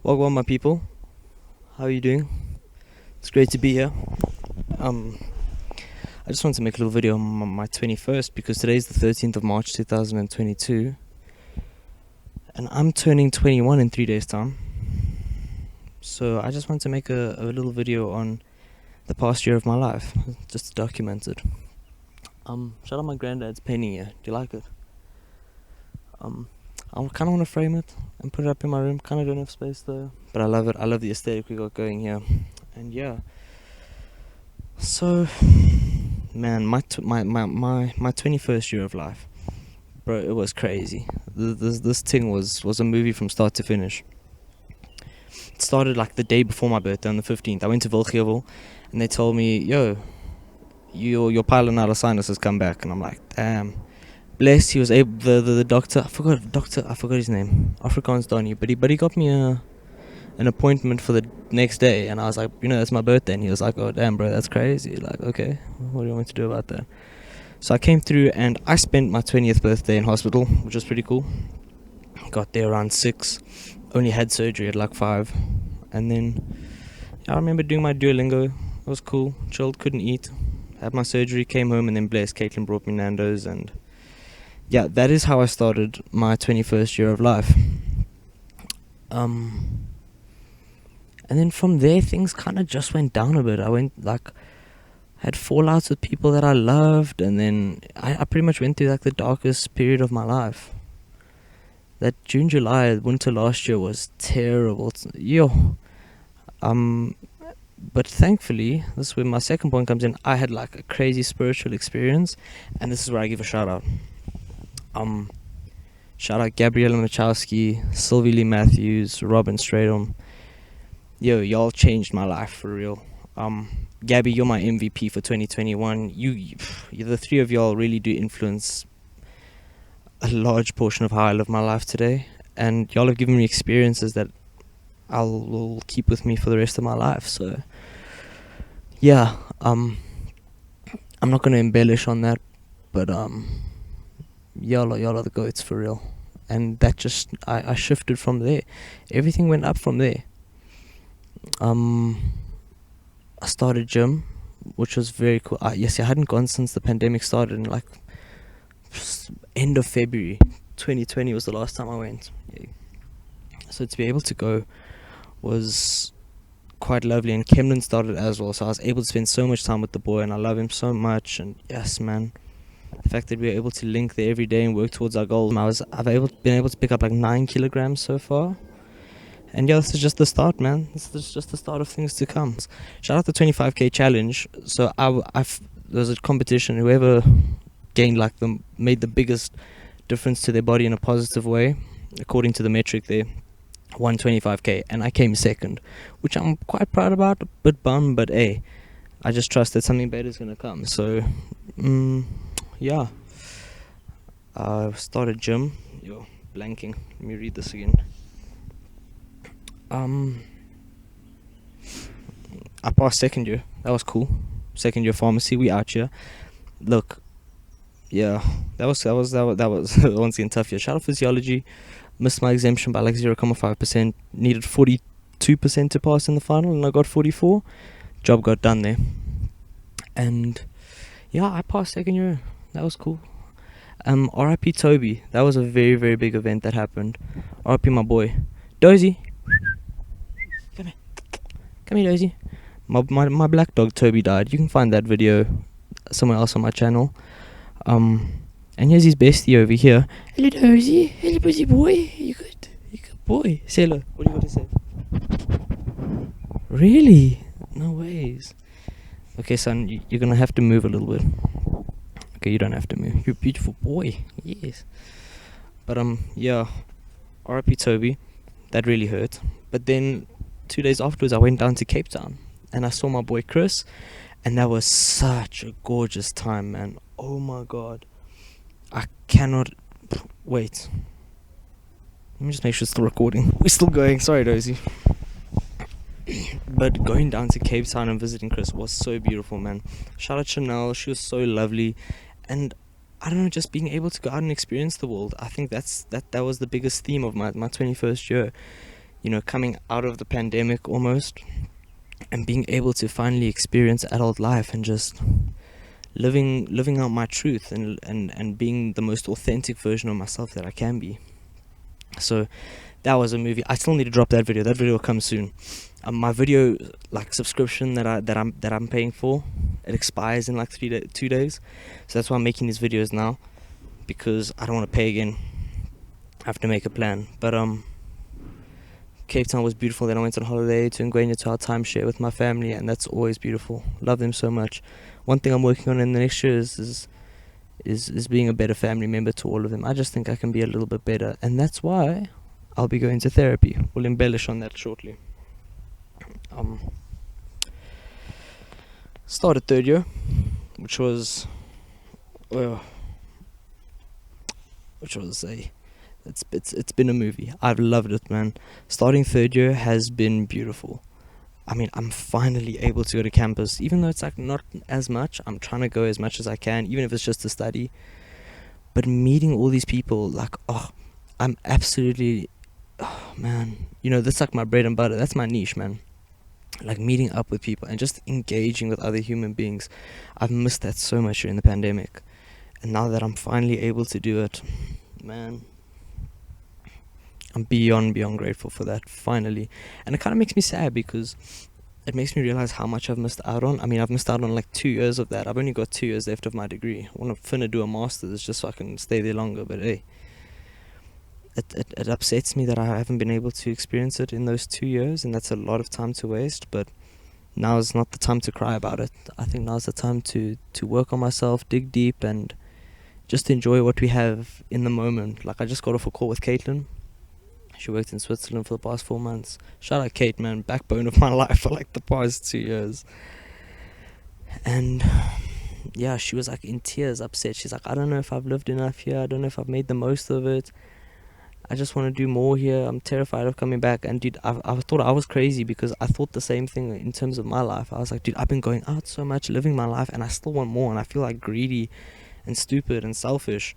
Welcome, my people. How are you doing? It's great to be here. I just wanted to make a little video on my 21st because today's the 13th of March 2022, and I'm turning 21 in 3 days' time. So I just wanted to make a little video on the past year of my life, just to document it. Shout out my granddad's painting here. Do you like it? I kind of want to frame it and put it up in my room. Kind of don't have space though, but I love it. I love the aesthetic we got going here, and yeah. So, man, my 21st year of life, bro, it was crazy. This thing was a movie from start to finish. It started like the day before my birthday on the 15th. I went to Wilgevel, and they told me, "Yo, your pilonidal sinus has come back," and I'm like, "Damn." Bless, he was able. The doctor, I forgot his name. Afrikaans Donnie, but he got me an appointment for the next day, and I was like, that's my birthday, and he was like, "Oh damn, bro, that's crazy." Like, okay, what do you want me to do about that? So I came through, and I spent my 20th birthday in hospital, which was pretty cool. Got there around 6, only had surgery at like 5, and then I remember doing my Duolingo. It was cool, chilled, couldn't eat. Had my surgery, came home, and then bless, Caitlin brought me Nando's, and yeah, that is how I started my 21st year of life. And then from there, things kind of just went down a bit. I had fallouts with people that I loved, and then I pretty much went through like the darkest period of my life. That June, July, winter last year was terrible. But thankfully, this is where my second point comes in. I had like a crazy spiritual experience, and this is where I give a shout out. Shout out Gabriella Machowski, Sylvie Lee Matthews, Robin Stradom. Yo, y'all changed my life for real. Gabby, you're my MVP for 2021. You, the three of y'all really do influence a large portion of how I live my life today, and y'all have given me experiences that will keep with me for the rest of my life. So, yeah, I'm not gonna embellish on that, but y'all are the goats for real. And that just I shifted from there. Everything went up from there. I started gym, which was very cool. I hadn't gone since the pandemic started, in like end of February 2020 was the last time I went. Yeah. So to be able to go was quite lovely, and Kemlin started as well, so I was able to spend so much time with the boy, and I love him so much. And yes, man, the fact that we were able to link there every day and work towards our goals. I've been able to pick up like 9 kilograms so far. And yeah, this is just the start, man. This is just the start of things to come. Shout out the 25k challenge. So there was a competition. Whoever gained made the biggest difference to their body in a positive way, according to the metric there, won 25k, and I came second, which I'm quite proud about. A bit bummed, but hey, I just trust that something better is gonna come. So, yeah. I started gym. Blanking. Let me read this again. I passed second year. That was cool. Second year pharmacy. We out here. Look, yeah, that was once again tough year. Shout out physiology. Missed my exemption by like 0.5%. Needed 42% to pass in the final, and I got 44. Job got done there. And yeah, I passed second year. That was cool. R.I.P. Toby. That was a very, very big event that happened. R.I.P. my boy Dozy. Come here, Dozy. My black dog Toby died. You can find that video somewhere else on my channel. And here's his bestie over here. Hello, Dozy. Hello, busy boy. You good? You good boy? Say hello. What do you got to say? Really? No ways. Okay, son, you're gonna have to move a little bit. Okay, you don't have to move. You're a beautiful boy. Yes. But yeah. R.I.P. Toby. That really hurt. But then 2 days afterwards, I went down to Cape Town, and I saw my boy Chris, and that was such a gorgeous time, man. Oh my god, I cannot wait. Let me just make sure it's still recording. We're still going. Sorry, Dozy. But going down to Cape Town and visiting Chris was so beautiful, man. Shout out Chanel. She was so lovely, and I don't know, just being able to go out and experience the world. I think that was the biggest theme of my 21st year. coming out of the pandemic almost, and being able to finally experience adult life and just living out my truth and being the most authentic version of myself that I can be. So that was a movie. I still need to drop that video. That video will come soon. My video subscription that I'm paying for, it expires in 2 days. So that's why I'm making these videos now, because I don't want to pay again. I have to make a plan. But Cape Town was beautiful. Then I went on holiday to Ngwenya to our timeshare with my family, and that's always beautiful. Love them so much. One thing I'm working on in the next year is being a better family member to all of them. I just think I can be a little bit better, and that's why I'll be going to therapy. We'll embellish on that shortly. Started third year, which was it's been a movie. I've loved it, man. Starting third year has been beautiful. I mean, I'm finally able to go to campus, even though it's not as much. I'm trying to go as much as I can, even if it's just to study. But meeting all these people, I'm absolutely, man, that's my bread and butter. That's my niche, man. Meeting up with people and just engaging with other human beings. I've missed that so much during the pandemic. And now that I'm finally able to do it, man, I'm beyond grateful for that, finally. And it kind of makes me sad, because it makes me realize how much I've missed out on. I mean, I've missed out on 2 years of that. I've only got 2 years left of my degree. I want to do a master's just so I can stay there longer. But hey, it upsets me that I haven't been able to experience it in those 2 years, and that's a lot of time to waste. But now is not the time to cry about it. I think now is the time to work on myself, dig deep, and just enjoy what we have in the moment. I just got off a call with Caitlin. She worked in Switzerland for the past 4 months. Shout out Kate, man, backbone of my life for the past 2 years. And yeah, she was in tears, upset. She's I don't know if I've lived enough here. I don't know if I've made the most of it. I just want to do more here. I'm terrified of coming back. And dude, I thought I was crazy, because I thought the same thing in terms of my life. I was dude, I've been going out so much, living my life, and I still want more, and I feel greedy and stupid and selfish.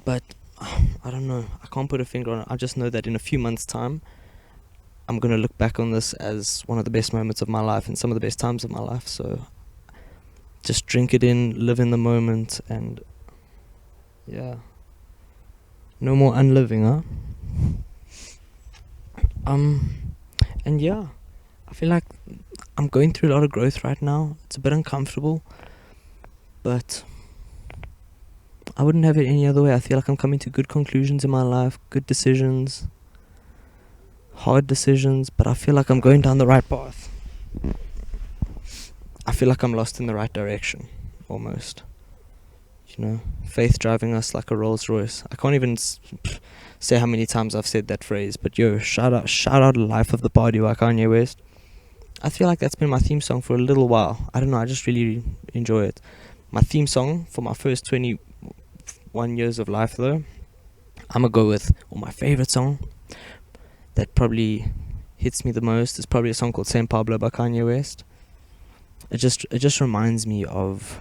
But I don't know. I can't put a finger on it. I just know that in a few months' time, I'm going to look back on this as one of the best moments of my life and some of the best times of my life. So just drink it in, live in the moment, and yeah. No more unliving, huh? And yeah, I feel I'm going through a lot of growth right now. It's a bit uncomfortable, but I wouldn't have it any other way. I feel I'm coming to good conclusions in my life, good decisions, hard decisions, but I feel I'm going down the right path. I feel I'm lost in the right direction, almost. Faith driving us like a Rolls Royce. I can't even say how many times I've said that phrase, but shout out Life of the Party by Kanye West. I feel that's been my theme song for a little while. I don't know, I just really enjoy it. My theme song for my first 21 years of life, though, I'm gonna go with, my favorite song that probably hits me the most is probably a song called San Pablo by Kanye West. It just reminds me of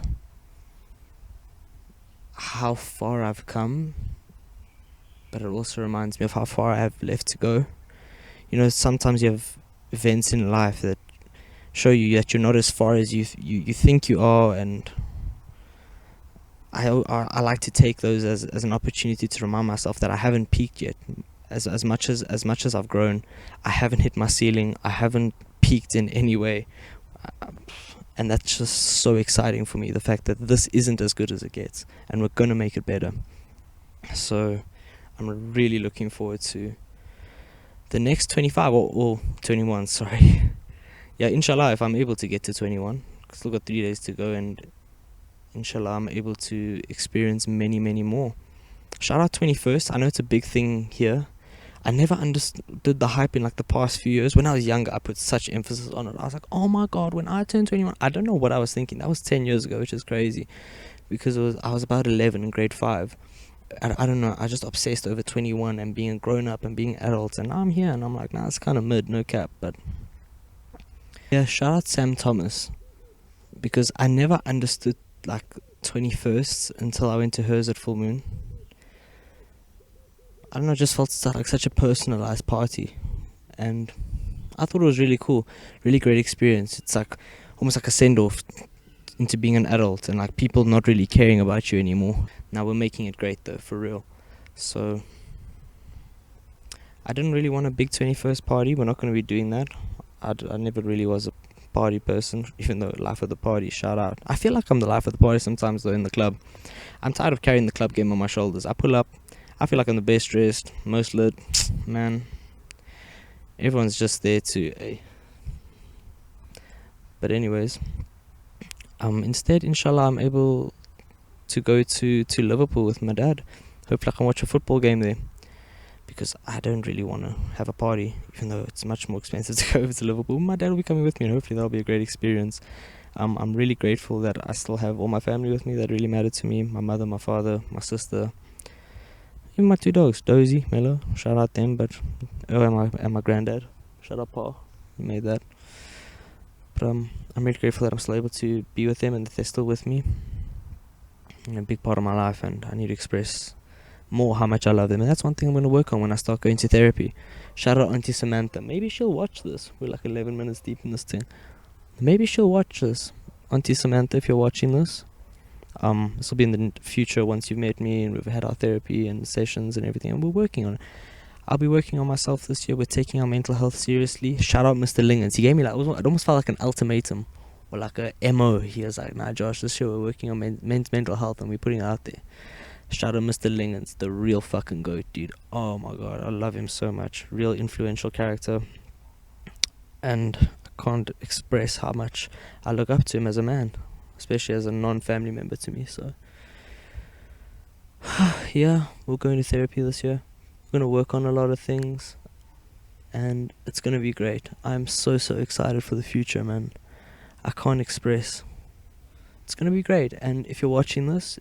how far I've come, but it also reminds me of how far I have left to go. Sometimes you have events in life that show you that you're not as far as you think you are, and I like to take those as an opportunity to remind myself that I haven't peaked yet. As much as I've grown, I haven't hit my ceiling. I haven't peaked in any way. And that's just so exciting for me, the fact that this isn't as good as it gets, and we're going to make it better. So I'm really looking forward to the next 25 or 21, sorry. Yeah, inshallah, if I'm able to get to 21, still got 3 days to go, and inshallah I'm able to experience many, many more. Shout out 21st. I know it's a big thing here. I never understood the hype in the past few years. When I was younger, I put such emphasis on it. I was oh my god, when I turned 21, I don't know what I was thinking. That was 10 years ago, which is crazy, because I was about 11 in grade 5. I don't know, I just obsessed over 21 and being a grown up and being adult, and now I'm here and I'm nah, it's kind of mid, no cap. But yeah, shout out Sam Thomas, because I never understood 21st until I went to hers at Full Moon. I don't know, it just felt like such a personalized party. and I thought it was really cool, really great experience. It's like almost like a send-off into being an adult, and like people not really caring about you anymore. Now we're making it great though, for real. So I didn't really want a big 21st party. We're not going to be doing that. I never really was a party person, even though life of the party, shout out. I feel like I'm the life of the party sometimes though in the club. I'm tired of carrying the club game on my shoulders. I pull up, I feel like I'm the best dressed, most lit, man. Everyone's just there to But anyways, instead, inshallah, I'm able to go to Liverpool with my dad. Hopefully I can watch a football game there, because I don't really want to have a party, even though it's much more expensive to go over to Liverpool. My dad will be coming with me, and hopefully that'll be a great experience. I'm really grateful that I still have all my family with me that really matter to me. My mother, my father, my sister, even my 2 dogs, Dozy, Mello, shout out them, and my granddad, shout out Pa, he made that. But I'm really grateful that I'm still able to be with them and that they're still with me. A big part of my life, and I need to express more how much I love them, and that's one thing I'm going to work on when I start going to therapy. Shout out Auntie Samantha. Maybe she'll watch this. We're like 11 minutes deep in this thing. Maybe she'll watch this. Auntie Samantha, if you're watching this, this will be in the future once you've met me and we've had our therapy and sessions and everything, and we're working on it. I'll be working on myself this year. We're taking our mental health seriously. Shout out Mr. Lingans. He gave me it almost felt like an ultimatum or like a MO. He was like, nah Josh, this year we're working on men's mental health and we're putting it out there. Shout out Mr. Lingans, the real fucking goat, dude. Oh my god, I love him so much. Real influential character. And I can't express how much I look up to him as a man, especially as a non-family member to me. So yeah, we're going to therapy this year. We're going to work on a lot of things, and it's going to be great. I'm so excited for the future, man. I can't express. It's going to be great. And if you're watching this,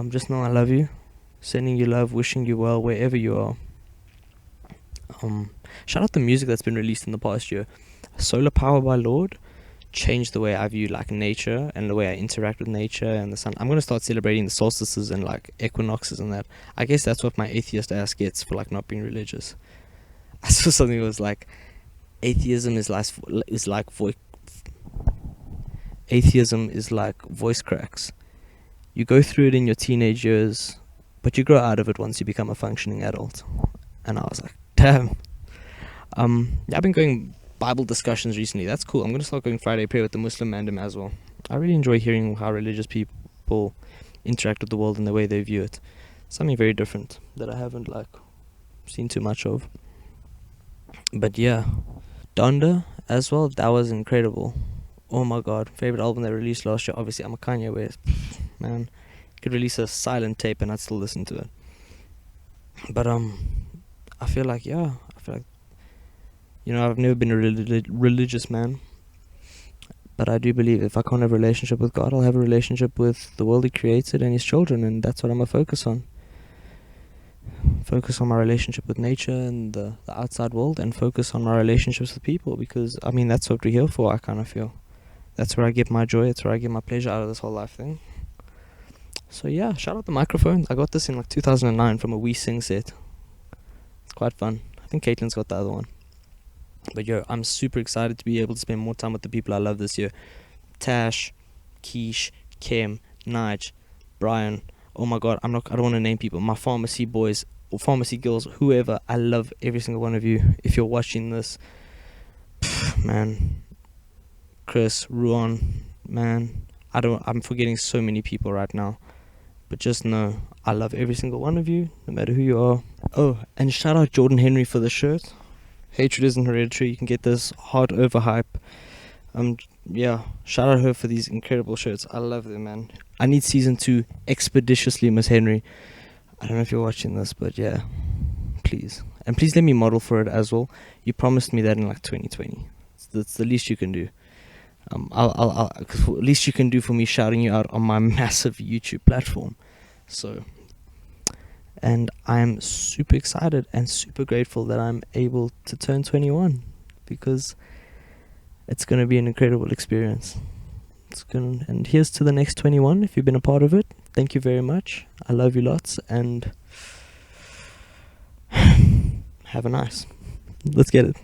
just know I love you. Sending you love, wishing you well wherever you are. Shout out the music that's been released in the past year. Solar Power by Lord changed the way I view like nature and the way I interact with nature and the sun. I'm going to start celebrating the solstices and like equinoxes and that. I guess that's what my atheist ass gets for like not being religious. I saw something that was like, atheism is like voice cracks. You go through it in your teenage years, but you grow out of it once you become a functioning adult. And I was like, damn. I've been going Bible discussions recently. That's cool. I'm going to start going Friday prayer with the Muslim Mandem as well. I really enjoy hearing how religious people interact with the world and the way they view it. Something very different that I haven't like seen too much of. But yeah, Donda as well, that was incredible. Oh my god, favorite album they released last year. Obviously I'm a Kanye West, man. Could release a silent tape and I'd still listen to it. But I feel like I've never been a religious man, but I do believe if I can't have a relationship with God, I'll have a relationship with the world He created and His children, and that's what I'm gonna focus on. Focus on my relationship with nature and the outside world, and focus on my relationships with people, because I mean that's what we're here for. I kind of feel that's where I get my joy, that's where I get my pleasure out of this whole life thing. So yeah, shout out the microphone. I got this in like 2009 from a We Sing set. It's quite fun. I think Caitlin's got the other one. But yo, I'm super excited to be able to spend more time with the people I love this year. Tash, Keish, Kim, Nige, Brian. Oh my god, I don't want to name people. My pharmacy boys or pharmacy girls, whoever. I love every single one of you. If you're watching this, man, Chris, Ruan, man, I'm forgetting so many people right now. But just know, I love every single one of you, no matter who you are. Oh, and shout out Jordan Henry for the shirt. Hatred isn't hereditary. You can get this hard overhype. Yeah, shout out her for these incredible shirts. I love them, man. I need season 2 expeditiously, Miss Henry. I don't know if you're watching this, but yeah, please. And please let me model for it as well. You promised me that in like 2020. That's the least you can do. Cause at least you can do for me shouting you out on my massive YouTube platform. So, and I'm super excited and super grateful that I'm able to turn 21, because it's going to be an incredible experience. And here's to the next 21. If you've been a part of it, thank you very much. I love you lots, and have a nice. Let's get it.